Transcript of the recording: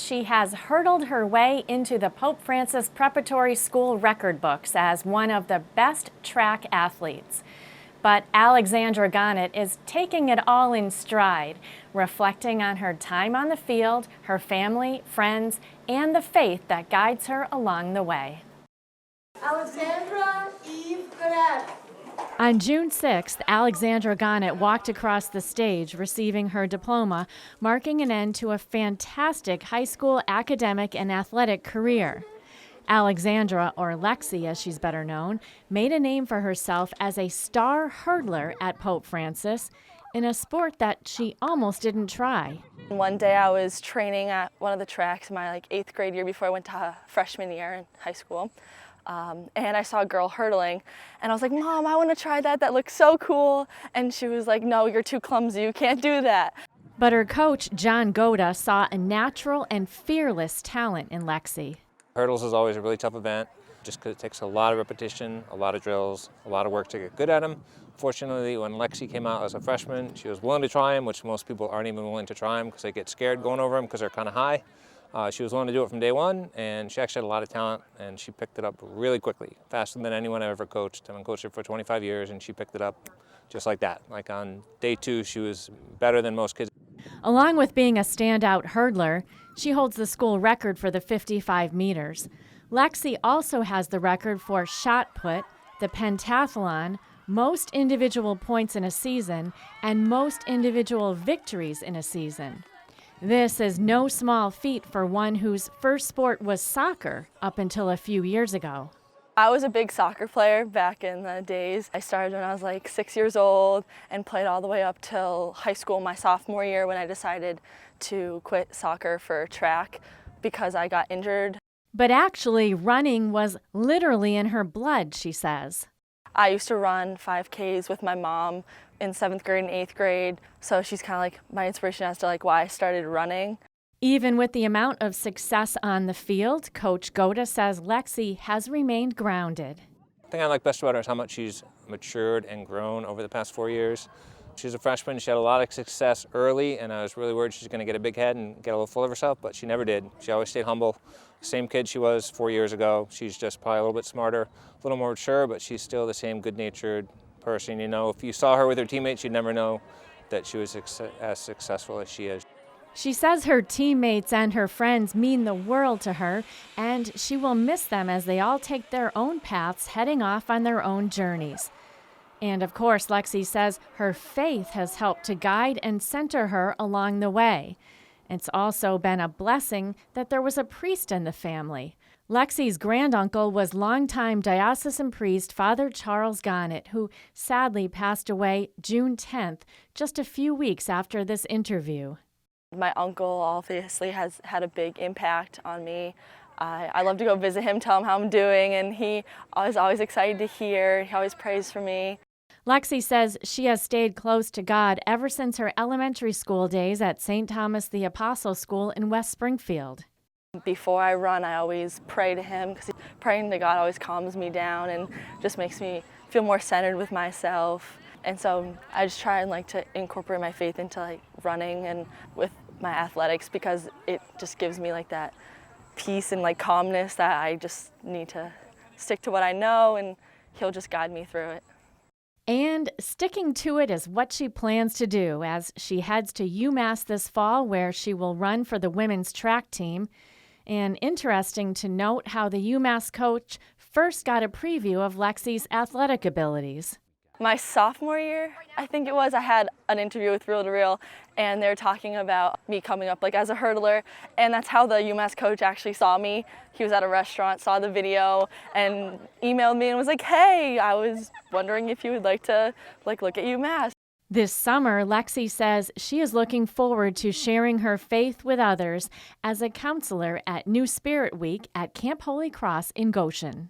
she has hurdled her way into the Pope Francis Preparatory School record books as one of the best track athletes. But Alexandra Gonet is taking it all in stride, reflecting on her time on the field, her family, friends, and the faith that guides her along the way. Alexandra Gonet. On June 6th, Alexandra Gonet walked across the stage receiving her diploma, marking an end to a fantastic high school academic and athletic career. Alexandra, or Lexi as she's better known, made a name for herself as a star hurdler at Pope Francis in a sport that she almost didn't try. One day I was training at one of the tracks my 8th grade year before I went to freshman year in high school. And I saw a girl hurdling, and I was like, "Mom, I want to try that. That looks so cool." And she was like, "No, you're too clumsy. You can't do that." But her coach, John Goda, saw a natural and fearless talent in Lexi. Hurdles is always a really tough event, just because it takes a lot of repetition, a lot of drills, a lot of work to get good at them. Fortunately, when Lexi came out as a freshman, she was willing to try them, which most people aren't even willing to try them because they get scared going over them because they're kind of high. She was willing to do it from day one, and she actually had a lot of talent, and she picked it up really quickly, faster than anyone I ever coached. I've been coaching for 25 years, and she picked it up just like that. Like on day 2, she was better than most kids. Along with being a standout hurdler, she holds the school record for the 55 meters. Lexi also has the record for shot put, the pentathlon, most individual points in a season, and most individual victories in a season. This is no small feat for one whose first sport was soccer up until a few years ago. I was a big soccer player back in the days. I started when I was 6 years old and played all the way up till high school my sophomore year when I decided to quit soccer for track because I got injured. But actually, running was literally in her blood, she says. I used to run 5Ks with my mom in 7th grade and 8th grade, so she's kind of like my inspiration as to why I started running. Even with the amount of success on the field, Coach Goda says Lexi has remained grounded. The thing I like best about her is how much she's matured and grown over the past 4 years. She's a freshman. She had a lot of success early, and I was really worried she's going to get a big head and get a little full of herself, but she never did. She always stayed humble. Same kid she was 4 years ago. She's just probably a little bit smarter, a little more mature, but she's still the same good-natured person. You know, if you saw her with her teammates, you'd never know that she was as successful as she is. She says her teammates and her friends mean the world to her, and she will miss them as they all take their own paths, heading off on their own journeys. And of course, Lexi says her faith has helped to guide and center her along the way. It's also been a blessing that there was a priest in the family. Lexi's granduncle was longtime diocesan priest Father Charles Gonet, who sadly passed away June 10th, just a few weeks after this interview. My uncle obviously has had a big impact on me. I love to go visit him, tell him how I'm doing, and he is always excited to hear. He always prays for me. Lexi says she has stayed close to God ever since her elementary school days at St. Thomas the Apostle School in West Springfield. Before I run, I always pray to him because praying to God always calms me down and just makes me feel more centered with myself. And so I just try and to incorporate my faith into running and with my athletics because it just gives me that peace and calmness that I just need to stick to what I know, and he'll just guide me through it. And sticking to it is what she plans to do as she heads to UMass this fall, where she will run for the women's track team. And interesting to note how the UMass coach first got a preview of Lexi's athletic abilities. My sophomore year, I think it was, I had an interview with Reel to Reel, and they were talking about me coming up as a hurdler, and that's how the UMass coach actually saw me. He was at a restaurant, saw the video, and emailed me and was like, "Hey, I was wondering if you would like to look at UMass." This summer, Lexi says she is looking forward to sharing her faith with others as a counselor at New Spirit Week at Camp Holy Cross in Goshen.